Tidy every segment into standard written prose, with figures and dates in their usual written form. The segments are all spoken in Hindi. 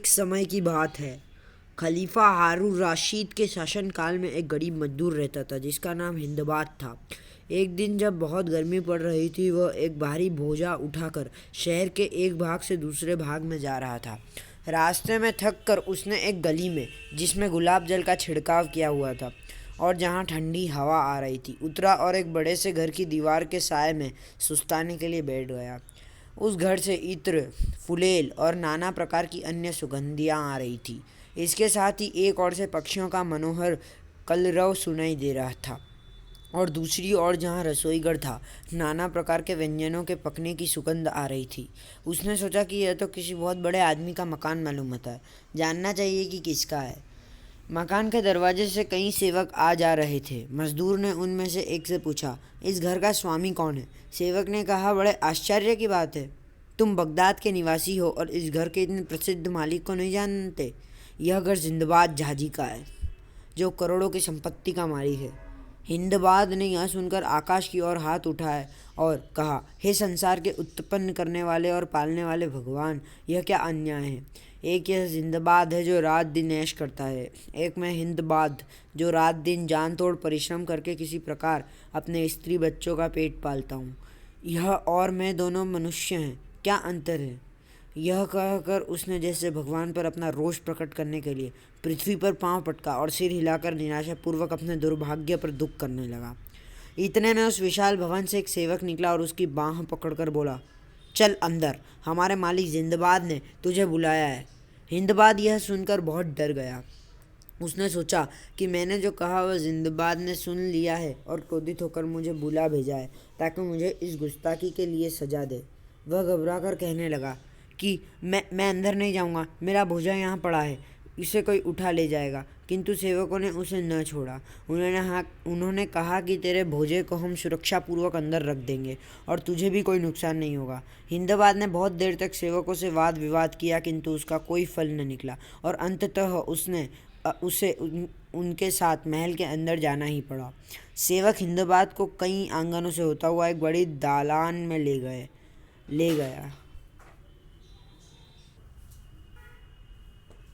एक समय की बात है। खलीफा हारून राशिद के शासनकाल में एक गरीब मजदूर रहता था जिसका नाम हिंदबाद था। एक दिन जब बहुत गर्मी पड़ रही थी, वह एक भारी बोझा उठाकर शहर के एक भाग से दूसरे भाग में जा रहा था। रास्ते में थक कर उसने एक गली में, जिसमें गुलाब जल का छिड़काव किया हुआ था और जहाँ ठंडी हवा आ रही थी, उतरा और एक बड़े से घर की दीवार के साए में सुस्ताने के लिए बैठ गया। उस घर से इत्र, फुलेल और नाना प्रकार की अन्य सुगंधियाँ आ रही थी। इसके साथ ही एक ओर से पक्षियों का मनोहर कलरव सुनाई दे रहा था और दूसरी ओर जहाँ रसोईघर था, नाना प्रकार के व्यंजनों के पकने की सुगंध आ रही थी। उसने सोचा कि यह तो किसी बहुत बड़े आदमी का मकान मालूम होता है, जानना चाहिए कि किसका है। मकान के दरवाजे से कई सेवक आ जा रहे थे। मजदूर ने उनमें से एक से पूछा, इस घर का स्वामी कौन है? सेवक ने कहा, बड़े आश्चर्य की बात है, तुम बगदाद के निवासी हो और इस घर के इतने प्रसिद्ध मालिक को नहीं जानते। यह घर जिंदबाद झाजी का है, जो करोड़ों की संपत्ति का मालिक है। हिंदबाद ने यह सुनकर आकाश की ओर हाथ उठाए और कहा, हे संसार के उत्पन्न करने वाले और पालने वाले भगवान, यह क्या अन्याय है। एक यह जिंदबाद है जो रात दिन ऐश करता है, एक मैं हिंदबाद जो रात दिन जान तोड़ परिश्रम करके किसी प्रकार अपने स्त्री बच्चों का पेट पालता हूँ। यह और मैं दोनों मनुष्य हैं, क्या अंतर है। यह कहकर उसने जैसे भगवान पर अपना रोष प्रकट करने के लिए पृथ्वी पर पांव पटका और सिर हिलाकर निराशापूर्वक अपने दुर्भाग्य पर दुख करने लगा। इतने में उस विशाल भवन से एक सेवक निकला और उसकी बाँह पकड़कर बोला, चल अंदर, हमारे मालिक जिंदबाद ने तुझे बुलाया है। हिंदबाद यह सुनकर बहुत डर गया। उसने सोचा कि मैंने जो कहा वह जिंदबाद ने सुन लिया है और क्रोधित होकर मुझे बुला भेजा है ताकि मुझे इस गुस्ताखी के लिए सजा दे। वह घबरा कर कहने लगा कि मैं अंदर नहीं जाऊंगा, मेरा बोझा यहाँ पड़ा है, इसे कोई उठा ले जाएगा। किंतु सेवकों ने उसे न छोड़ा। उन्होंने कहा कि तेरे भोजे को हम सुरक्षापूर्वक अंदर रख देंगे और तुझे भी कोई नुकसान नहीं होगा। हिंदबाद ने बहुत देर तक सेवकों से वाद विवाद किया, किंतु उसका कोई फल न निकला और अंततः उसे उनके साथ महल के अंदर जाना ही पड़ा। सेवक हिंदबाद को कई आंगनों से होता हुआ एक बड़ी दालान में ले गया,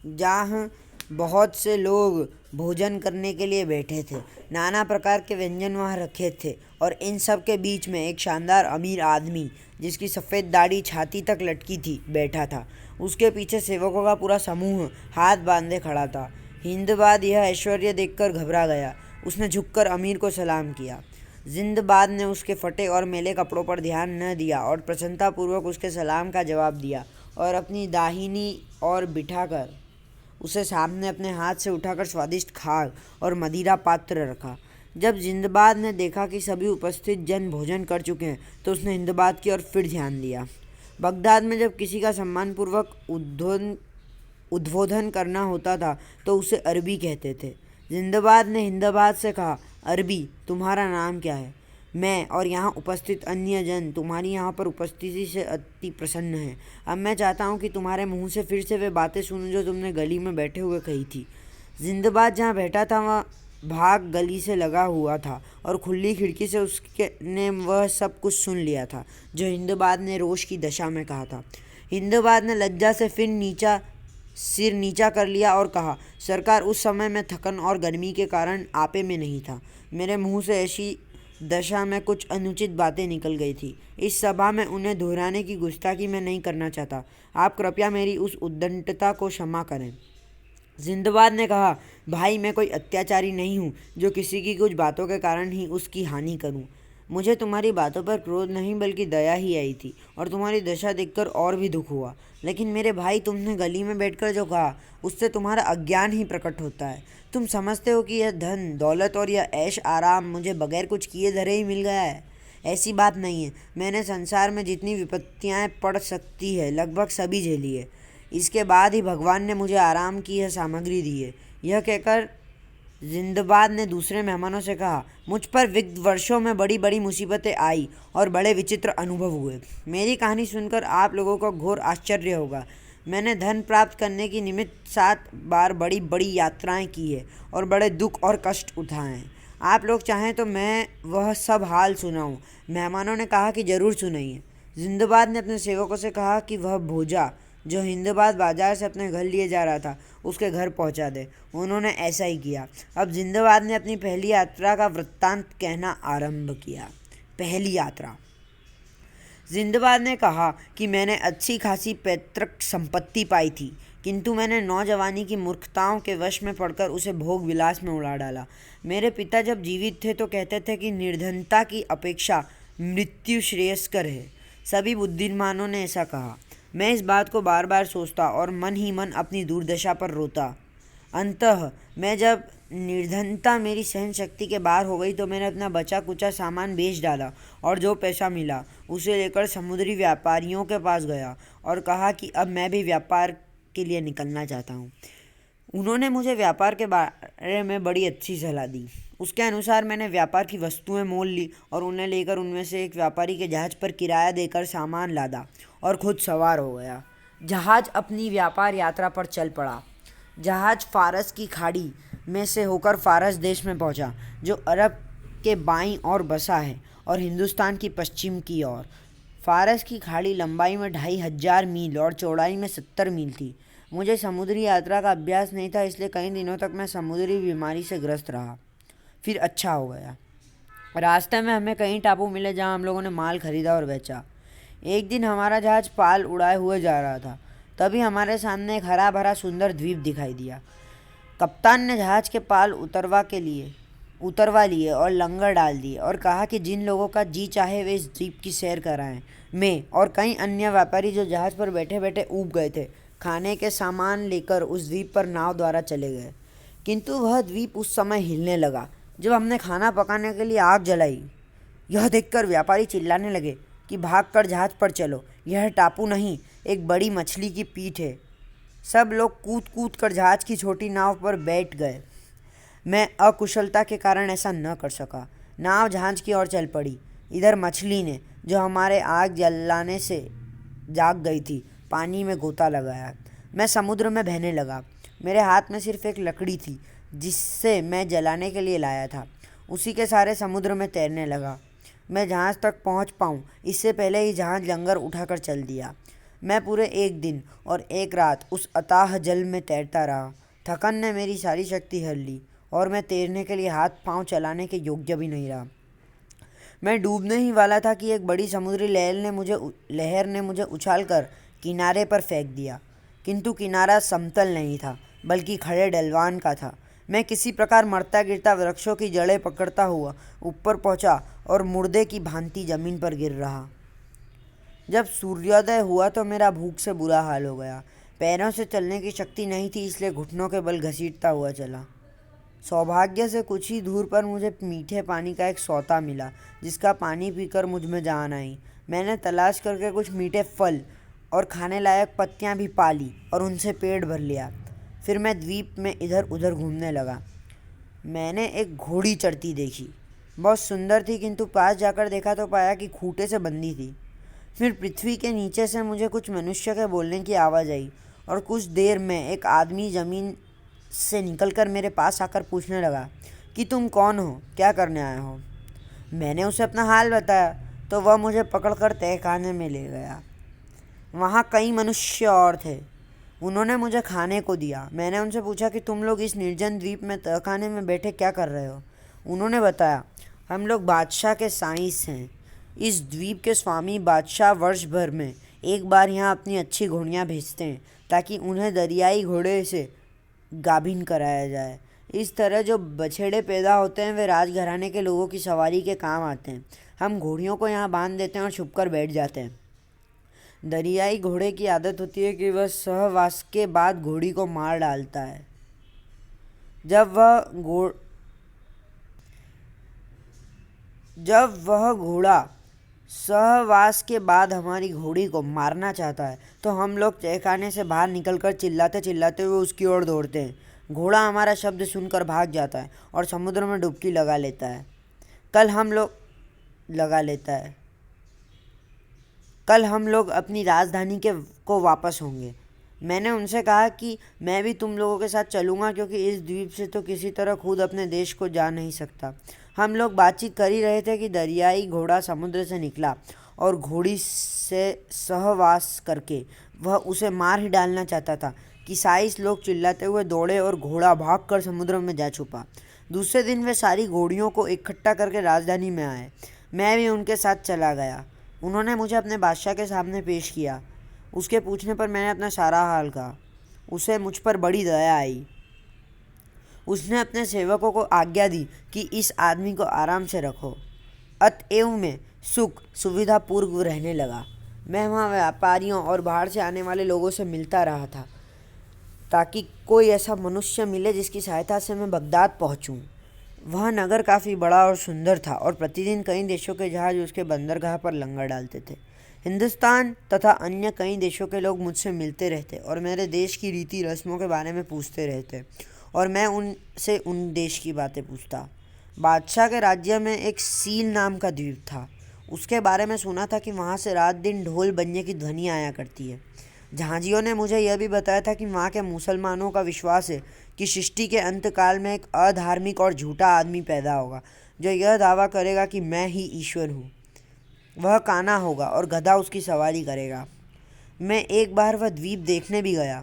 जहाँ बहुत से लोग भोजन करने के लिए बैठे थे। नाना प्रकार के व्यंजन वहाँ रखे थे और इन सब के बीच में एक शानदार अमीर आदमी, जिसकी सफ़ेद दाढ़ी छाती तक लटकी थी, बैठा था। उसके पीछे सेवकों का पूरा समूह हाथ बांधे खड़ा था। हिंदबाद यह ऐश्वर्य देखकर घबरा गया। उसने झुककर अमीर को सलाम किया। जिंदबाद ने उसके फटे और मैले कपड़ों पर ध्यान न दिया और प्रसन्नतापूर्वक उसके सलाम का जवाब दिया और अपनी दाहिनी ओर बिठाकर उसे सामने अपने हाथ से उठाकर स्वादिष्ट खाग और मदिरा पात्र रखा। जब जिंदबाद ने देखा कि सभी उपस्थित जन भोजन कर चुके हैं, तो उसने हिंदबाद की ओर फिर ध्यान दिया। बगदाद में जब किसी का सम्मानपूर्वक उद्बोधन करना होता था तो उसे अरबी कहते थे। जिंदबाद ने हिंदबाद से कहा, अरबी, तुम्हारा नाम क्या है? मैं और यहाँ उपस्थित अन्य जन तुम्हारी यहाँ पर उपस्थिति से अति प्रसन्न हैं। अब मैं चाहता हूँ कि तुम्हारे मुंह से फिर से वे बातें सुनूं जो तुमने गली में बैठे हुए कही थी। जिंदबाद जहाँ बैठा था वह भाग गली से लगा हुआ था और खुली खिड़की से उसके ने वह सब कुछ सुन लिया था जो हिंदबाद ने रोष की दशा में कहा था। हिंदबाद ने लज्जा से फिर सिर नीचा कर लिया और कहा, सरकार, उस समय मैं थकन और गर्मी के कारण आपे में नहीं था। मेरे मुंह से ऐसी दशा में कुछ अनुचित बातें निकल गई थी। इस सभा में उन्हें दोहराने की गुस्ताखी मैं नहीं करना चाहता। आप कृपया मेरी उस उद्दंडता को क्षमा करें। जिंदबाद ने कहा, भाई, मैं कोई अत्याचारी नहीं हूँ जो किसी की कुछ बातों के कारण ही उसकी हानि करूँ। मुझे तुम्हारी बातों पर क्रोध नहीं बल्कि दया ही आई थी और तुम्हारी दशा देखकर और भी दुख हुआ। लेकिन मेरे भाई, तुमने गली में बैठकर जो कहा उससे तुम्हारा अज्ञान ही प्रकट होता है। तुम समझते हो कि यह धन दौलत और यह ऐश आराम मुझे बगैर कुछ किए धरे ही मिल गया है। ऐसी बात नहीं है। मैंने संसार में जितनी विपत्तियाँ पड़ सकती है लगभग सभी झेली है। इसके बाद ही भगवान ने मुझे आराम की यह सामग्री दी है। यह कहकर जिंदबाद ने दूसरे मेहमानों से कहा, मुझ पर विगत वर्षों में बड़ी बड़ी मुसीबतें आई और बड़े विचित्र अनुभव हुए। मेरी कहानी सुनकर आप लोगों को घोर आश्चर्य होगा। मैंने धन प्राप्त करने की निमित्त 7 बार बड़ी बड़ी यात्राएं की है और बड़े दुख और कष्ट उठाए हैं। आप लोग चाहें तो मैं वह सब हाल सुनाऊं। मेहमानों ने कहा कि जरूर सुनाइए। जिंदबाद ने अपने सेवकों से कहा कि वह भोजा जो हिंदबाद बाजार से अपने घर लिए जा रहा था उसके घर पहुंचा दे। उन्होंने ऐसा ही किया। अब जिंदबाद ने अपनी पहली यात्रा का वृत्तांत कहना आरंभ किया। पहली यात्रा। जिंदबाद ने कहा कि मैंने अच्छी खासी पैतृक संपत्ति पाई थी, किंतु मैंने नौजवानी की मूर्खताओं के वश में पड़कर उसे भोग विलास में उड़ा डाला। मेरे पिता जब जीवित थे तो कहते थे कि निर्धनता की अपेक्षा मृत्यु श्रेयस्कर है। सभी बुद्धिमानों ने ऐसा कहा। मैं इस बात को बार बार सोचता और मन ही मन अपनी दुर्दशा पर रोता। अंततः मैं जब निर्धनता मेरी सहन शक्ति के बाहर हो गई तो मैंने अपना बचा कुचा सामान बेच डाला और जो पैसा मिला उसे लेकर समुद्री व्यापारियों के पास गया और कहा कि अब मैं भी व्यापार के लिए निकलना चाहता हूँ। उन्होंने मुझे व्यापार के बारे में बड़ी अच्छी सलाह दी। उसके अनुसार मैंने व्यापार की वस्तुएं मोल ली और उन्हें लेकर उनमें से एक व्यापारी के जहाज़ पर किराया देकर सामान लादा और खुद सवार हो गया। जहाज़ अपनी व्यापार यात्रा पर चल पड़ा। जहाज़ फारस की खाड़ी में से होकर फारस देश में पहुंचा, जो अरब के बाईं ओर बसा है और हिंदुस्तान की पश्चिम की ओर। फारस की खाड़ी लंबाई में 2500 मील और चौड़ाई में 70 मील थी। मुझे समुद्री यात्रा का अभ्यास नहीं था, इसलिए कई दिनों तक मैं समुद्री बीमारी से ग्रस्त रहा। फिर अच्छा हो गया। रास्ते में हमें कई टापू मिले जहां हम लोगों ने माल खरीदा और बेचा। एक दिन हमारा जहाज़ पाल उड़ाए हुए जा रहा था, तभी हमारे सामने एक हरा भरा सुंदर द्वीप दिखाई दिया। कप्तान ने जहाज़ के पाल उतरवा लिए और लंगर डाल दिए और कहा कि जिन लोगों का जी चाहे वे इस द्वीप की सैर कराएं। मैं और कई अन्य व्यापारी जो जहाज़ पर बैठे बैठे ऊब गए थे, खाने के सामान लेकर उस द्वीप पर नाव द्वारा चले गए। किंतु वह द्वीप उस समय हिलने लगा जब हमने खाना पकाने के लिए आग जलाई। यह देखकर व्यापारी चिल्लाने लगे कि भागकर जहाज़ पर चलो, यह टापू नहीं, एक बड़ी मछली की पीठ है। सब लोग कूद कूद कर जहाज़ की छोटी नाव पर बैठ गए। मैं अकुशलता के कारण ऐसा न कर सका। नाव जहाज़ की ओर चल पड़ी। इधर मछली ने, जो हमारे आग जलाने से जाग गई थी, पानी में गोता लगाया। मैं समुद्र में बहने लगा। मेरे हाथ में सिर्फ एक लकड़ी थी जिससे मैं जलाने के लिए लाया था। उसी के सहारे समुद्र में तैरने लगा। मैं जहाज़ तक पहुंच पाऊं इससे पहले ही जहाज़ लंगर उठाकर चल दिया। मैं पूरे एक दिन और एक रात उस अथाह जल में तैरता रहा। थकन ने मेरी सारी शक्ति हर ली और मैं तैरने के लिए हाथ पांव चलाने के योग्य भी नहीं रहा। मैं डूबने ही वाला था कि एक बड़ी समुद्री लहर ने मुझे उछालकर किनारे पर फेंक दिया। किंतु किनारा समतल नहीं था, बल्कि खड़े ढलवान का था। मैं किसी प्रकार मरता गिरता वृक्षों की जड़ें पकड़ता हुआ ऊपर पहुंचा और मुर्दे की भांति जमीन पर गिर रहा। जब सूर्योदय हुआ तो मेरा भूख से बुरा हाल हो गया। पैरों से चलने की शक्ति नहीं थी, इसलिए घुटनों के बल घसीटता हुआ चला। सौभाग्य से कुछ ही दूर पर मुझे मीठे पानी का एक सोता मिला, जिसका पानी पीकर मुझ में जान आई। मैंने तलाश करके कुछ मीठे फल और खाने लायक पत्तियां भी पाली और उनसे पेट भर लिया। फिर मैं द्वीप में इधर उधर घूमने लगा। मैंने एक घोड़ी चढ़ती देखी। बहुत सुंदर थी, किंतु पास जाकर देखा तो पाया कि खूंटे से बंधी थी। फिर पृथ्वी के नीचे से मुझे कुछ मनुष्य के बोलने की आवाज़ आई और कुछ देर में एक आदमी ज़मीन से निकलकर मेरे पास आकर पूछने लगा कि तुम कौन हो, क्या करने आए हो। मैंने उसे अपना हाल बताया तो वह मुझे पकड़कर तहखाने में ले गया। वहाँ कई मनुष्य और थे। उन्होंने मुझे खाने को दिया। मैंने उनसे पूछा कि तुम लोग इस निर्जन द्वीप में तहखाने में बैठे क्या कर रहे हो। उन्होंने बताया, हम लोग बादशाह के साइंस हैं। इस द्वीप के स्वामी बादशाह वर्ष भर में एक बार यहाँ अपनी अच्छी घोड़ियाँ भेजते हैं ताकि उन्हें दरियाई घोड़े से गाभिन कराया जाए। इस तरह जो बछड़े पैदा होते हैं वे राजघराने के लोगों की सवारी के काम आते हैं। हम घोड़ियों को यहाँ बांध देते हैं और छुपकर बैठ जाते हैं। दरियाई घोड़े की आदत होती है कि वह सहवास के बाद घोड़ी को मार डालता है। जब वह घोड़ा सहवास के बाद हमारी घोड़ी को मारना चाहता है तो हम लोग तहखाने से बाहर निकलकर चिल्लाते चिल्लाते हुए उसकी ओर दौड़ते हैं। घोड़ा हमारा शब्द सुनकर भाग जाता है और समुद्र में डुबकी लगा लेता है। कल हम लोग अपनी राजधानी को वापस होंगे। मैंने उनसे कहा कि मैं भी तुम लोगों के साथ चलूँगा, क्योंकि इस द्वीप से तो किसी तरह खुद अपने देश को जा नहीं सकता। हम लोग बातचीत कर ही रहे थे कि दरियाई घोड़ा समुद्र से निकला और घोड़ी से सहवास करके वह उसे मार ही डालना चाहता था कि साइस लोग चिल्लाते हुए दौड़े और घोड़ा भागकर समुद्र में जा छुपा। दूसरे दिन वे सारी घोड़ियों को इकट्ठा करके राजधानी में आए। मैं भी उनके साथ चला गया। उन्होंने मुझे अपने बादशाह के सामने पेश किया। उसके पूछने पर मैंने अपना सारा हाल कहा। उसे मुझ पर बड़ी दया आई। उसने अपने सेवकों को आज्ञा दी कि इस आदमी को आराम से रखो। अतएव में सुख सुविधापूर्व रहने लगा। मैं वहाँ व्यापारियों और बाहर से आने वाले लोगों से मिलता रहा था ताकि कोई ऐसा मनुष्य मिले जिसकी सहायता से मैं बगदाद पहुँचूँ। वह नगर काफ़ी बड़ा और सुंदर था और प्रतिदिन कई देशों के जहाज उसके बंदरगाह पर लंगर डालते थे। हिंदुस्तान तथा अन्य कई देशों के लोग मुझसे मिलते रहते और मेरे देश की रीति रस्मों के बारे में पूछते रहते और मैं उनसे उन देश की बातें पूछता। बादशाह के राज्य में एक सील नाम का द्वीप था। उसके बारे में सुना था कि वहाँ से रात दिन ढोल बजने की ध्वनि आया करती है। जहाजियों ने मुझे यह भी बताया था कि वहाँ के मुसलमानों का विश्वास है कि सृष्टि के अंत काल में एक अधार्मिक और झूठा आदमी पैदा होगा जो यह दावा करेगा कि मैं ही ईश्वर हूँ। वह काना होगा और गधा उसकी सवारी करेगा। मैं एक बार वह द्वीप देखने भी गया।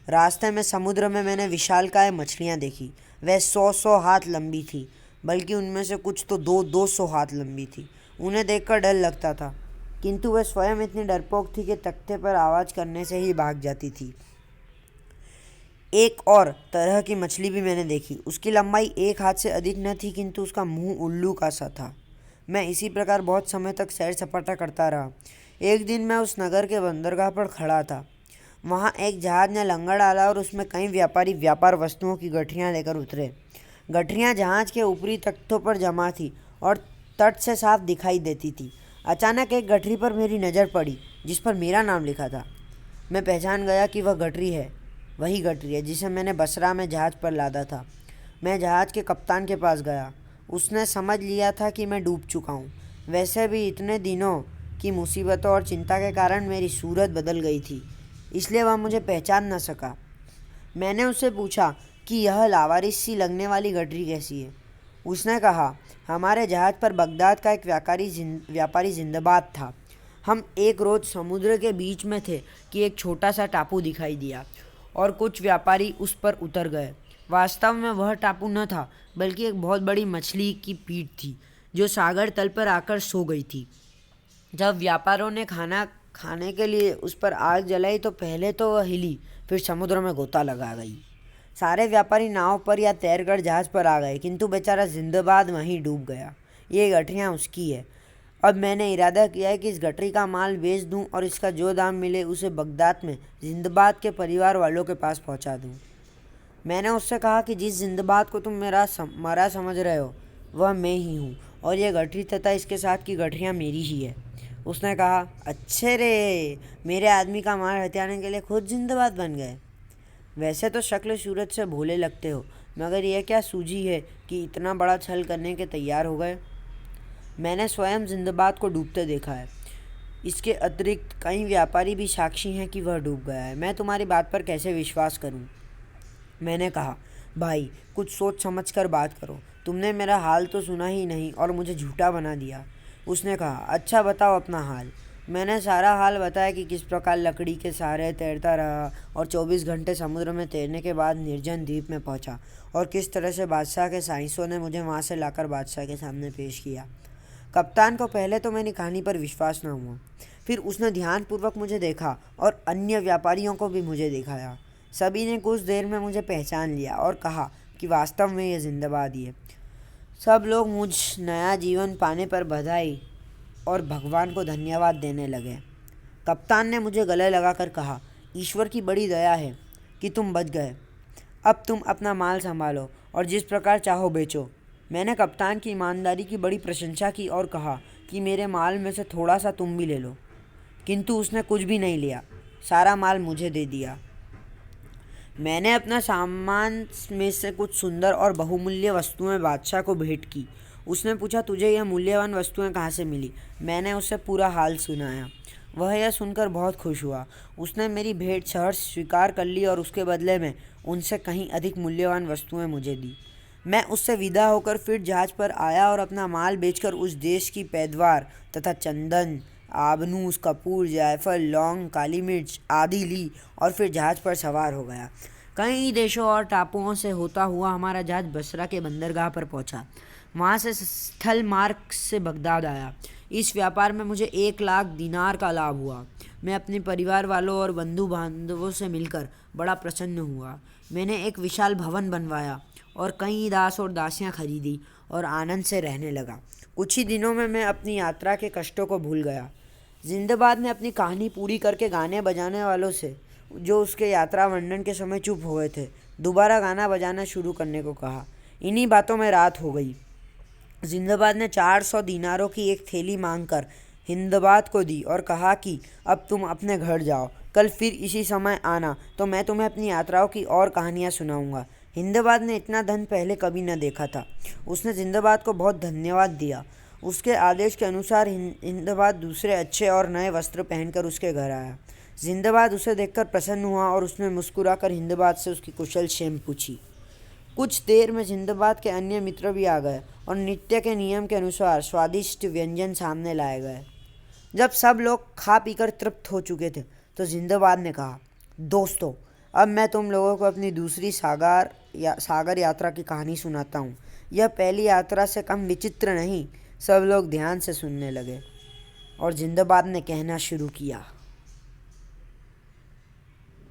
रास्ते में समुद्र में मैंने विशालकाय मछलियाँ देखी। वह 100-100 हाथ लंबी थी, बल्कि उनमें से कुछ तो 200-200 हाथ लंबी थी। उन्हें देखकर डर लगता था, किंतु वह स्वयं इतनी डरपोक थी कि तख्ते पर आवाज़ करने से ही भाग जाती थी। एक और तरह की मछली भी मैंने देखी। उसकी लंबाई 1 हाथ से अधिक न थी, किंतु उसका मुंह उल्लू का सा था। मैं इसी प्रकार बहुत समय तक सैर सपाटा करता रहा। एक दिन मैं उस नगर के बंदरगाह पर खड़ा था। वहाँ एक जहाज ने लंगर डाला और उसमें कई व्यापारी व्यापार वस्तुओं की गठरियाँ लेकर उतरे। गठरियाँ जहाज के ऊपरी तख्तों पर जमा थी और तट से साफ दिखाई देती थी। अचानक एक गठरी पर मेरी नज़र पड़ी जिस पर मेरा नाम लिखा था। मैं पहचान गया कि वह गठरी है, वही गठरी है जिसे मैंने बसरा में जहाज़ पर लादा था। मैं जहाज़ के कप्तान के पास गया। उसने समझ लिया था कि मैं डूब चुका हूँ। वैसे भी इतने दिनों की मुसीबतों और चिंता के कारण मेरी सूरत बदल गई थी, इसलिए वह मुझे पहचान न सका। मैंने उससे पूछा कि यह लावारिस सी लगने वाली गठरी कैसी है। उसने कहा, हमारे जहाज़ पर बगदाद का एक व्यापारी जिंदाबाद था। हम एक रोज़ समुद्र के बीच में थे कि एक छोटा सा टापू दिखाई दिया और कुछ व्यापारी उस पर उतर गए। वास्तव में वह टापू न था, बल्कि एक बहुत बड़ी मछली की पीठ थी जो सागर तल पर आकर सो गई थी। जब व्यापारियों ने खाना खाने के लिए उस पर आग जलाई तो पहले तो वह हिली, फिर समुद्र में गोता लगा गई। सारे व्यापारी नाव पर या तैरकर जहाज़ पर आ गए, किंतु बेचारा जिंदाबाद वहीं डूब गया। ये गठरियाँ उसकी है। अब मैंने इरादा किया है कि इस गठरी का माल बेच दूं और इसका जो दाम मिले उसे बगदाद में जिंदाबाद के परिवार वालों के पास पहुंचा दूं। मैंने उससे कहा कि जिस जिंदाबाद को तुम मरा समझ रहे हो वह मैं ही हूँ और यह गठरी तथा इसके साथ की गठरियाँ मेरी ही है। उसने कहा, अच्छे रे, मेरे आदमी का मार हथियाने के लिए खुद जिंदाबाद बन गए। वैसे तो शक्ल सूरत से भोले लगते हो, मगर यह क्या सूझी है कि इतना बड़ा छल करने के तैयार हो गए। मैंने स्वयं जिंदाबाद को डूबते देखा है। इसके अतिरिक्त कई व्यापारी भी साक्षी हैं कि वह डूब गया है। मैं तुम्हारी बात पर कैसे विश्वास करूं? मैंने कहा, भाई कुछ सोच समझ कर बात करो। तुमने मेरा हाल तो सुना ही नहीं और मुझे झूठा बना दिया। उसने कहा, अच्छा बताओ अपना हाल। मैंने सारा हाल बताया कि किस प्रकार लकड़ी के सहारे तैरता रहा और 24 घंटे समुद्र में तैरने के बाद निर्जन द्वीप में पहुंचा और किस तरह से बादशाह के साइंसों ने मुझे वहां से लाकर बादशाह के सामने पेश किया। कप्तान को पहले तो मेरी कहानी पर विश्वास न हुआ। फिर उसने ध्यानपूर्वक मुझे देखा और अन्य व्यापारियों को भी मुझे दिखाया। सभी ने कुछ देर में मुझे पहचान लिया और कहा कि वास्तव में यह जिंदाबाद ही है। सब लोग मुझ नया जीवन पाने पर बधाई और भगवान को धन्यवाद देने लगे। कप्तान ने मुझे गले लगाकर कहा, ईश्वर की बड़ी दया है कि तुम बच गए। अब तुम अपना माल संभालो और जिस प्रकार चाहो बेचो। मैंने कप्तान की ईमानदारी की बड़ी प्रशंसा की और कहा कि मेरे माल में से थोड़ा सा तुम भी ले लो, किंतु उसने कुछ भी नहीं लिया, सारा माल मुझे दे दिया। मैंने अपना सामान में से कुछ सुंदर और बहुमूल्य वस्तुएं बादशाह को भेंट की। उसने पूछा, तुझे यह मूल्यवान वस्तुएं कहाँ से मिली? मैंने उससे पूरा हाल सुनाया। वह यह सुनकर बहुत खुश हुआ। उसने मेरी भेंट सहर्ष स्वीकार कर ली और उसके बदले में उनसे कहीं अधिक मूल्यवान वस्तुएं मुझे दी। मैं उससे विदा होकर फिर जहाज़ पर आया और अपना माल बेचकर उस देश की पैदावार तथा चंदन, आबनूस, कपूर, जायफल, लौंग, काली मिर्च आदि ली और फिर जहाज़ पर सवार हो गया। कई देशों और टापुओं से होता हुआ हमारा जहाज़ बसरा के बंदरगाह पर पहुंचा। वहां से स्थल मार्ग से बगदाद आया। इस व्यापार में मुझे 1 लाख दिनार का लाभ हुआ। मैं अपने परिवार वालों और बंधु बांधवों से मिलकर बड़ा प्रसन्न हुआ। मैंने एक विशाल भवन बनवाया और कई दास और दासियां खरीदी और आनंद से रहने लगा। कुछ ही दिनों में मैं अपनी यात्रा के कष्टों को भूल गया। जिंदाबाद ने अपनी कहानी पूरी करके गाने बजाने वालों से, जो उसके यात्रा वर्णन के समय चुप हुए थे, दोबारा गाना बजाना शुरू करने को कहा। इन्हीं बातों में रात हो गई। जिंदाबाद ने 400 दीनारों की एक थैली मांगकर हिंदबाद को दी और कहा कि अब तुम अपने घर जाओ, कल फिर इसी समय आना तो मैं तुम्हें अपनी यात्राओं की और कहानियाँ सुनाऊंगा। हिंदबाद ने इतना धन पहले कभी न देखा था। उसने जिंदाबाद को बहुत धन्यवाद दिया। उसके आदेश के अनुसार हिंदबाद दूसरे अच्छे और नए वस्त्र पहनकर उसके घर आया। जिंदाबाद उसे देखकर प्रसन्न हुआ और उसने मुस्कुराकर हिंदबाद से उसकी कुशल क्षेम पूछी। कुछ देर में जिंदाबाद के अन्य मित्र भी आ गए और नृत्य के नियम के अनुसार स्वादिष्ट व्यंजन सामने लाए गए। जब सब लोग खा पीकर तृप्त हो चुके थे तो जिंदाबाद ने कहा, दोस्तों, अब मैं तुम लोगों को अपनी दूसरी सागर यात्रा की कहानी सुनाता हूँ। यह पहली यात्रा से कम विचित्र नहीं। सब लोग ध्यान से सुनने लगे और जिंदाबाद ने कहना शुरू किया।